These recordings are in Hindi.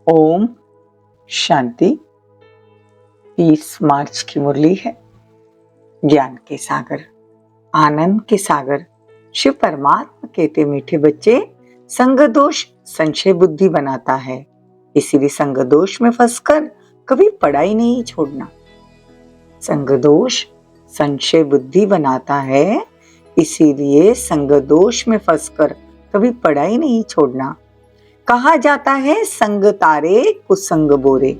ओम शांति। 30 मार्च की मुरली है। ज्ञान के सागर, आनंद के सागर शिव परमात्मा कहते, मीठे बच्चे, संग दोष संशय बुद्धि बनाता है, इसीलिए संग दोष में फंसकर कभी पढ़ाई नहीं छोड़ना। संग दोष संशय बुद्धि बनाता है, इसीलिए संग दोष में फंसकर कभी पढ़ाई नहीं छोड़ना। कहा जाता है संग तारे कुसंग बोरे।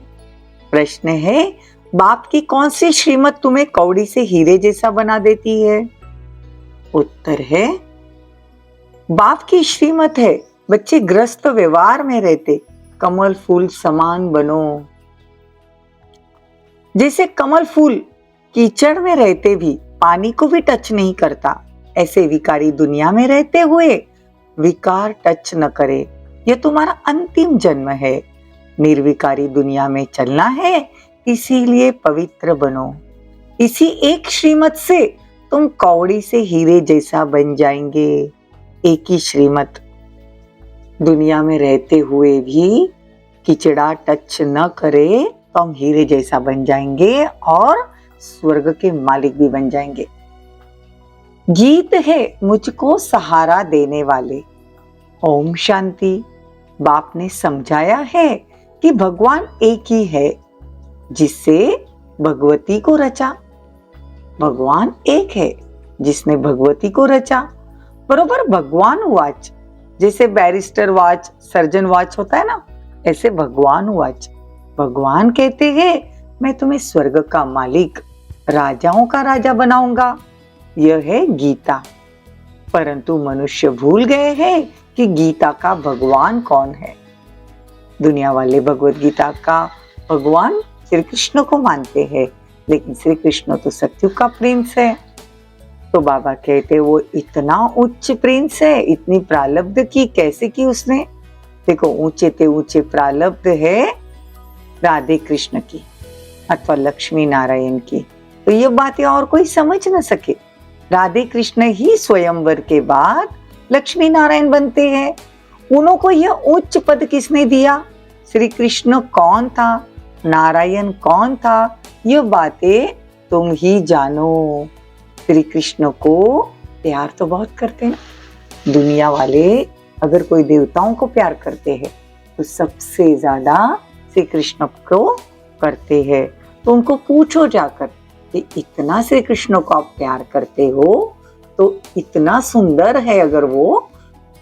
प्रश्न है, बाप की कौन सी श्रीमत तुम्हें कौड़ी से हीरे जैसा बना देती है? उत्तर है, बाप की श्रीमत है बच्चे ग्रस्त व्यवहार में रहते कमल फूल समान बनो। जैसे कमल फूल कीचड़ में रहते भी पानी को भी टच नहीं करता, ऐसे विकारी दुनिया में रहते हुए विकार टच न करे। यह तुम्हारा अंतिम जन्म है। निर्विकारी दुनिया में चलना है, इसीलिए पवित्र बनो। इसी एक श्रीमत से तुम कौड़ी से हीरे जैसा बन जाएंगे। एक ही श्रीमत, दुनिया में रहते हुए भी किचड़ा टच न करे तो हम हीरे जैसा बन जाएंगे और स्वर्ग के मालिक भी बन जाएंगे। गीत है मुझको सहारा देने वाले। ओम शांति। बाप ने समझाया है कि भगवान एक ही है जिससे भगवती को रचा। भगवान एक है जिसने भगवती को रचा। बरोबर भगवान वाच, जैसे बैरिस्टर वाच, सर्जन वाच होता है ना, ऐसे भगवान वाच। भगवान कहते हैं, मैं तुम्हें स्वर्ग का मालिक, राजाओं का राजा बनाऊंगा। यह है गीता। परंतु मनुष्य भूल गए हैं कि गीता का भगवान कौन है। दुनिया वाले भगवत गीता का भगवान श्री कृष्ण को मानते हैं, लेकिन श्री कृष्ण तो सत्युग का प्रिंस है। तो बाबा कहते वो इतना उच्च प्रिंस है, इतनी प्रारब्ध की कैसे की उसने। देखो, ऊंचे ते ऊंचे प्रारब्ध है राधे कृष्ण की अथवा लक्ष्मी नारायण की, तो ये बातें और कोई समझ न सके। राधे कृष्ण ही स्वयंवर के बाद लक्ष्मी नारायण बनते हैं। उन्हों को यह उच्च पद किसने दिया? श्री कृष्ण कौन था, नारायण कौन था, यह बातें तुम ही जानो। श्री कृष्ण को प्यार तो बहुत करते हैं। दुनिया वाले अगर कोई देवताओं को प्यार करते हैं तो सबसे ज्यादा श्री कृष्ण को करते हैं। तो उनको पूछो जाकर कि इतना श्री कृष्ण को आप प्यार करते हो तो इतना सुंदर है अगर वो,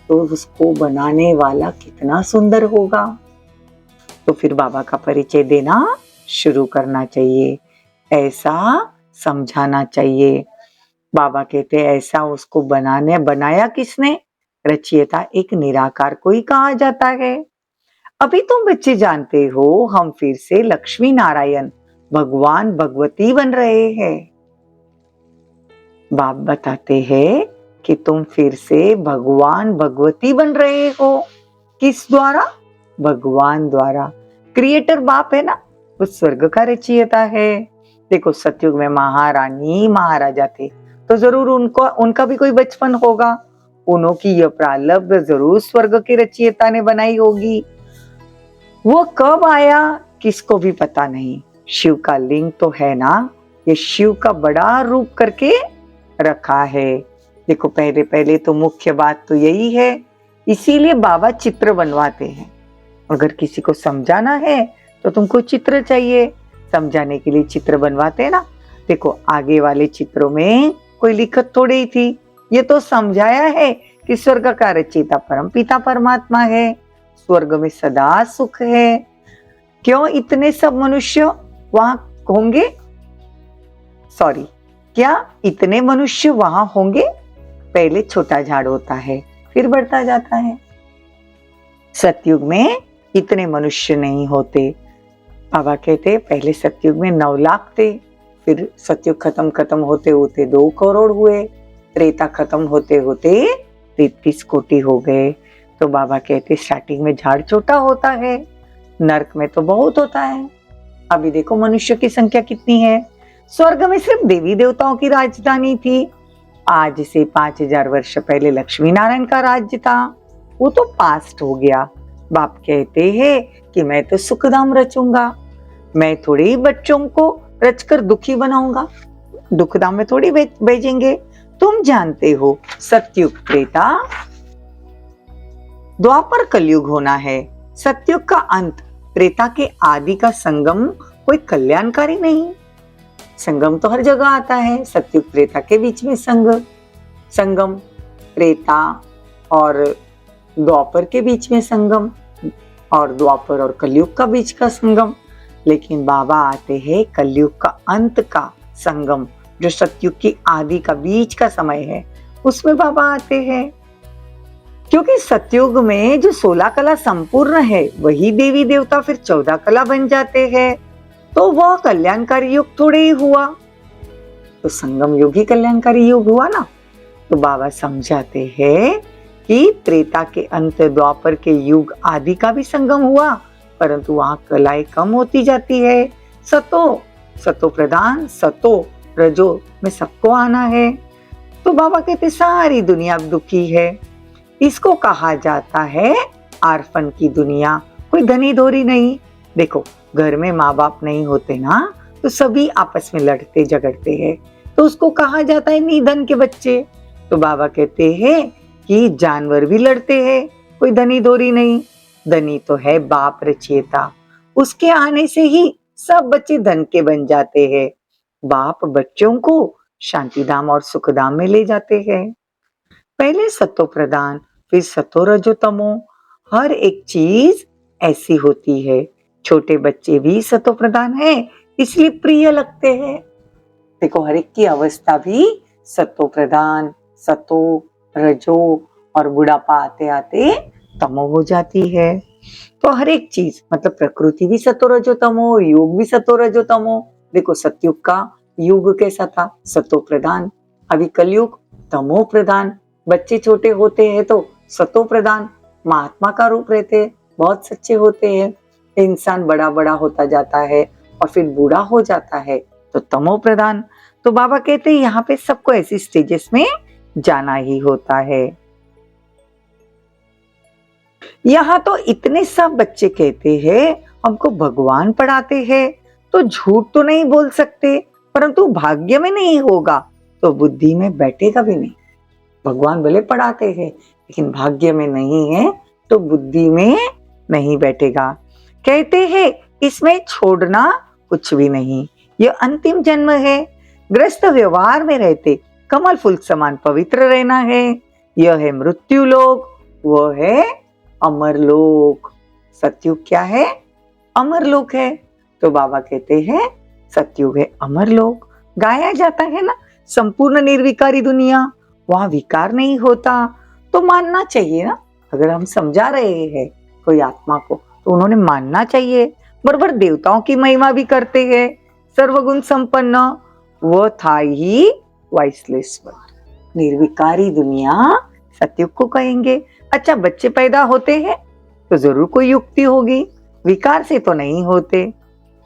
तो उसको बनाने वाला कितना सुंदर होगा। तो फिर बाबा का परिचय देना शुरू करना चाहिए, ऐसा समझाना चाहिए। बाबा कहते हैं ऐसा उसको बनाया किसने? रचयिता एक निराकार को ही कहा जाता है। अभी तुम बच्चे जानते हो, हम फिर से लक्ष्मी नारायण भगवान भगवती बन रहे हैं। बाप बताते हैं कि तुम फिर से भगवान भगवती बन रहे हो। किस द्वारा? भगवान द्वारा। क्रिएटर बाप है ना, वो स्वर्ग का रचयिता है। देखो, सतयुग में महारानी महाराजा थे, तो जरूर उनका भी कोई बचपन होगा। उन्हों की यह प्रारब्ध जरूर स्वर्ग के रचयिता ने बनाई होगी। वो कब आया किसको भी पता नहीं। शिव का लिंग तो है ना, ये शिव का बड़ा रूप करके रखा है। देखो, पहले तो मुख्य बात तो यही है, इसीलिए बाबा चित्र बनवाते हैं। अगर किसी को समझाना है तो तुमको चित्र चाहिए, समझाने के लिए चित्र बनवाते हैं ना। देखो, आगे वाले चित्रों में कोई लिखत थोड़ी ही थी, ये तो समझाया है कि स्वर्ग का रचयिता परम पिता परमात्मा है, स्वर्ग में सदा सुख है। क्यों इतने सब मनुष्य वहां होंगे? क्या इतने मनुष्य वहां होंगे? पहले छोटा झाड़ होता है, फिर बढ़ता जाता है। सतयुग में इतने मनुष्य नहीं होते। बाबा कहते पहले सतयुग में 9 लाख थे, फिर सतयुग खत्म होते होते 2 करोड़ हुए, त्रेता खत्म होते होते 33 कोटि हो गए। तो बाबा कहते स्टार्टिंग में झाड़ छोटा होता है, नरक में तो बहुत होता है। अभी देखो मनुष्य की संख्या कितनी है। स्वर्ग में सिर्फ देवी देवताओं की राजधानी थी। आज से 5000 वर्ष पहले लक्ष्मी नारायण का राज्य था, वो तो पास्ट हो गया। बाप कहते हैं कि मैं तो सुखधाम रचूंगा, मैं थोड़ी ही बच्चों को रचकर दुखी बनाऊंगा, दुखधाम में थोड़ी भेजेंगे। तुम जानते हो सतयुग त्रेता द्वापर कलयुग होना है, सतयुग का अंत त्रेता के आदि का संगम कोई कल्याणकारी नहीं। संगम तो हर जगह आता है, सतयुग त्रेता के बीच में संगम, त्रेता और द्वापर के बीच में संगम, और द्वापर और कलयुग का बीच का संगम। लेकिन बाबा आते हैं कलयुग का अंत का संगम, जो सतयुग की आदि का बीच का समय है, उसमें बाबा आते हैं। क्योंकि सतयुग में जो 16 कला संपूर्ण है, वही देवी देवता फिर 14 कला बन जाते हैं, तो वह कल्याणकारी युग थोड़े ही हुआ। तो संगम युग ही कल्याणकारी युग हुआ ना। तो बाबा समझाते हैं कि त्रेता के अंत द्वापर के युग आदि का भी संगम हुआ, परंतु वहां कलाएं कम होती जाती है। सतो प्रधान, सतो रजो में सबको आना है। तो बाबा कहते सारी दुनिया दुखी है। इसको कहा जाता है आरफन की दुनिया, कोई धनी धोरी नहीं। देखो, घर में माँ बाप नहीं होते ना, तो सभी आपस में लड़ते झगड़ते हैं, तो उसको कहा जाता है निधन के बच्चे। तो बाबा कहते हैं कि जानवर भी लड़ते हैं, कोई धनी धोरी नहीं। धनी तो है बाप रचेता, उसके आने से ही सब बच्चे धन के बन जाते हैं। बाप बच्चों को शांतिधाम और सुखधाम में ले जाते हैं। पहले सतो प्रधान, फिर सतो रजो तमो, हर एक चीज ऐसी होती है। छोटे बच्चे भी सतो प्रधान है, इसलिए प्रिय लगते हैं। देखो, हर एक की अवस्था भी सतो प्रधान, सतो रजो, और बुढ़ापा आते आते तमो हो जाती है। तो हर एक चीज, मतलब प्रकृति भी सतो रजो तमो, योग भी सतो रजो तमो। देखो, सतयुग का युग कैसा था, सतो प्रधान। अभी कलयुग तमो प्रधान। बच्चे छोटे होते हैं तो सतो प्रधान, महात्मा का रूप रहते, बहुत सच्चे होते हैं। इंसान बड़ा बड़ा होता जाता है और फिर बूढ़ा हो जाता है तो तमो प्रधान। तो बाबा कहते हैं यहाँ पे सबको ऐसी स्टेजेस में जाना ही होता है। यहाँ तो इतने सब बच्चे कहते हैं हमको भगवान पढ़ाते हैं, तो झूठ तो नहीं बोल सकते, परंतु भाग्य में नहीं होगा तो बुद्धि में बैठेगा भी नहीं। भगवान भले पढ़ाते हैं, लेकिन भाग्य में नहीं है तो बुद्धि में नहीं बैठेगा। कहते हैं इसमें छोड़ना कुछ भी नहीं, यह अंतिम जन्म है। ग्रस्त व्यवहार में रहते कमल फूल समान पवित्र रहना है। यह है मृत्यु लोक, वह है अमर लोक। सतयुग क्या है? अमर लोक है। तो बाबा कहते हैं सतयुग है अमर लोक। गाया जाता है ना, संपूर्ण निर्विकारी दुनिया, वहां विकार नहीं होता। तो मानना चाहिए ना, अगर हम समझा रहे हैं कोई आत्मा को तो उन्होंने मानना चाहिए। बराबर देवताओं की महिमा भी करते हैं, सर्वगुण संपन्न, वो था ही वाइसलेस वर्ल्ड। निर्विकारी दुनिया सतयुग को कहेंगे। अच्छा, बच्चे पैदा होते हैं तो जरूर कोई युक्ति होगी, विकार से तो नहीं होते।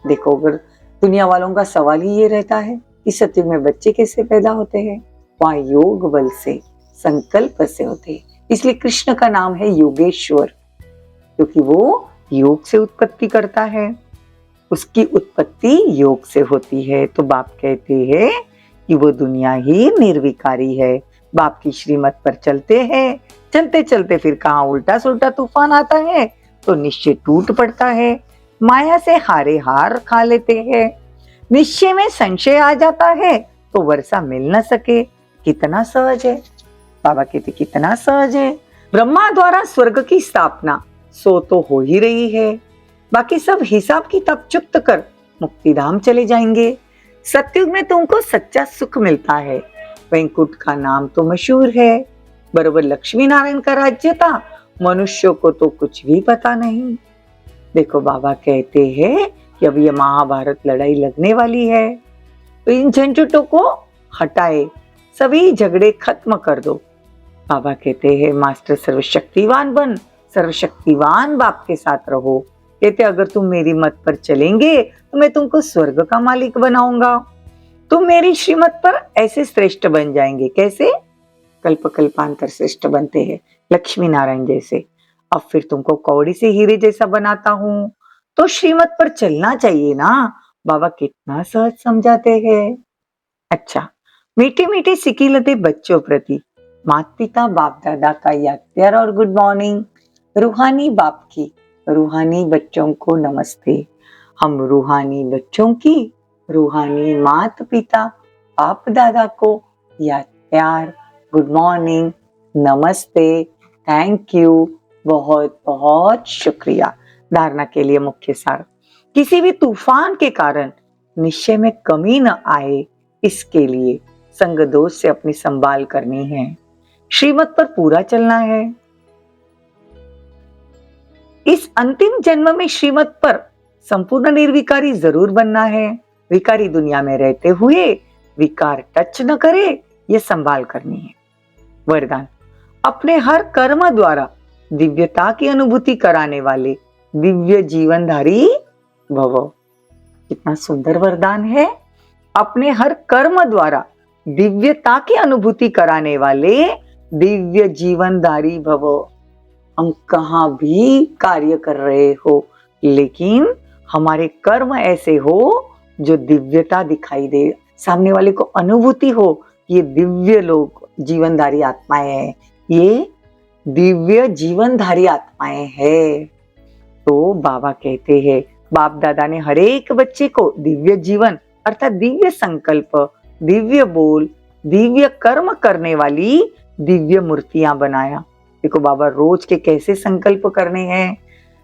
देखो, अगर दुनिया वालों का सवाल ही ये रहता है कि सतयुग में बच्चे कैसे पैदा होते हैं, वहां योग बल से, संकल्प से होते हैं। इसलिए कृष्ण का नाम है योगेश्वर, क्योंकि वो योग से उत्पत्ति करता है, उसकी उत्पत्ति योग से होती है। तो बाप कहते हैं कि वो दुनिया ही निर्विकारी है। बाप की श्रीमत पर चलते हैं, चलते चलते फिर कहाँ उल्टा सुल्टा तूफान आता है तो निश्चय टूट पड़ता है। माया से हारे हार खा लेते हैं। निश्चय में संशय आ जाता है तो वर्षा मिल न सके। कितना सहज है, बाबा कहते कितना सहज है। ब्रह्मा द्वारा स्वर्ग की स्थापना सो तो हो ही रही है, बाकी सब हिसाब किताब चुप्त कर मुक्तिधाम चले जाएंगे। सतयुग में तुमको सच्चा सुख मिलता है। वैकुंठ का नाम तो मशहूर है, बरोबर लक्ष्मी नारायण का राज्य था, मनुष्यों को तो कुछ भी पता नहीं। देखो, बाबा कहते हैं कि अब ये महाभारत लड़ाई लगने वाली है, तो इन झंझटों को हटाए, सभी झगड़े खत्म कर दो। बाबा कहते हैं मास्टर सर्वशक्तिवान बन, सर्वशक्तिवान बाप के साथ रहो। कहते अगर तुम मेरी मत पर चलेंगे तो मैं तुमको स्वर्ग का मालिक बनाऊंगा। तुम मेरी श्रीमत पर ऐसे श्रेष्ठ बन जाएंगे। कैसे? कल्प कल्पांतर श्रेष्ठ बनते हैं, लक्ष्मी नारायण जैसे। अब फिर तुमको कौड़ी से हीरे जैसा बनाता हूँ, तो श्रीमत पर चलना चाहिए ना। बाबा कितना सहज समझाते हैं। अच्छा, मीठी मीठी सिकीलते बच्चों प्रति माता पिता बाप दादा का याद प्यार और गुड मॉर्निंग। रूहानी बाप की रूहानी बच्चों को नमस्ते। हम रूहानी बच्चों की रूहानी माता पिता बाप दादा को याद प्यार गुड मॉर्निंग नमस्ते थैंक यू बहुत बहुत शुक्रिया। धारणा के लिए मुख्य सार, किसी भी तूफान के कारण निश्चय में कमी न आए, इसके लिए संग दोष से अपनी संभाल करनी है, श्रीमत पर पूरा चलना है। इस अंतिम जन्म में श्रीमत पर संपूर्ण निर्विकारी जरूर बनना है। विकारी दुनिया में रहते हुए विकार टच न करे, यह संभाल करनी है। वरदान, अपने हर कर्म द्वारा दिव्यता की अनुभूति कराने वाले दिव्य जीवनधारी भव। कितना सुंदर वरदान है। अपने हर कर्म द्वारा दिव्यता की अनुभूति कराने वाले दिव्य जीवनधारी भव। हम कहां भी कार्य कर रहे हो, लेकिन हमारे कर्म ऐसे हो जो दिव्यता दिखाई दे, सामने वाले को अनुभूति हो ये दिव्य लोग जीवनधारी आत्माएं हैं, ये दिव्य जीवनधारी आत्माएं हैं। तो बाबा कहते हैं बाप दादा ने हर एक बच्चे को दिव्य जीवन अर्थात दिव्य संकल्प, दिव्य बोल, दिव्य कर्म करने वाली दिव्य मूर्तियां बनाया। देखो बाबा रोज के कैसे संकल्प करने हैं,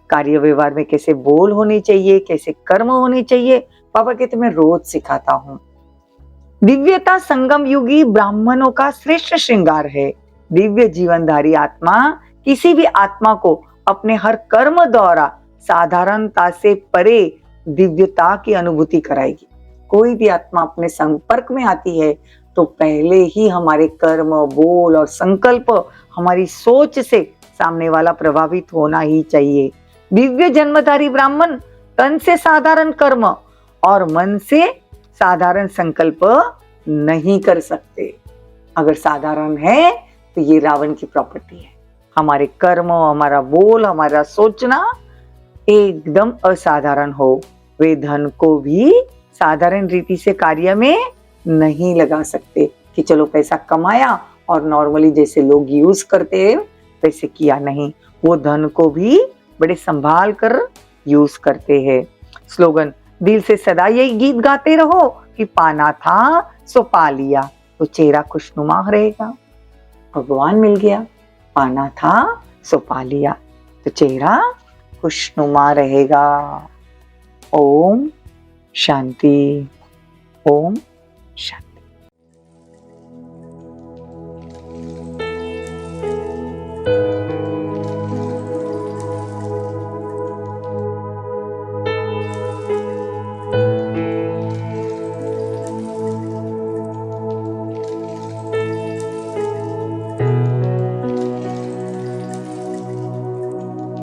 कार्य व्यवहार में कैसे बोल होने चाहिए, कैसे कर्म होने चाहिए, बाबा कहते मैं रोज सिखाता हूँ। दिव्यता संगम युगी ब्राह्मणों का श्रेष्ठ श्रृंगार है। दिव्य जीवनधारी आत्मा किसी भी आत्मा को अपने हर कर्म द्वारा साधारणता से परे दिव्यता की अनुभूति कराएगी। कोई भी आत्मा अपने संपर्क में आती है तो पहले ही हमारे कर्म, बोल और संकल्प, हमारी सोच से सामने वाला प्रभावित होना ही चाहिए। दिव्य जन्मधारी ब्राह्मण तन से साधारण कर्म और मन से साधारण संकल्प नहीं कर सकते। अगर साधारण है तो ये रावण की प्रॉपर्टी है। हमारे कर्म, हमारा बोल, हमारा सोचना एकदम असाधारण हो। वे धन को भी साधारण रीति से कार्य में नहीं लगा सकते कि चलो पैसा कमाया और नॉर्मली जैसे लोग यूज करते हैं वैसे किया नहीं। वो धन को भी बड़े संभाल कर यूज करते हैं। स्लोगन, दिल से सदा यही गीत गाते रहो कि पाना था सो पा लिया, तो चेहरा खुशनुमा रहेगा। भगवान मिल गया, पाना था सो पा लिया, तो चेहरा खुशनुमा रहेगा। ओम शांति, ओम शांति।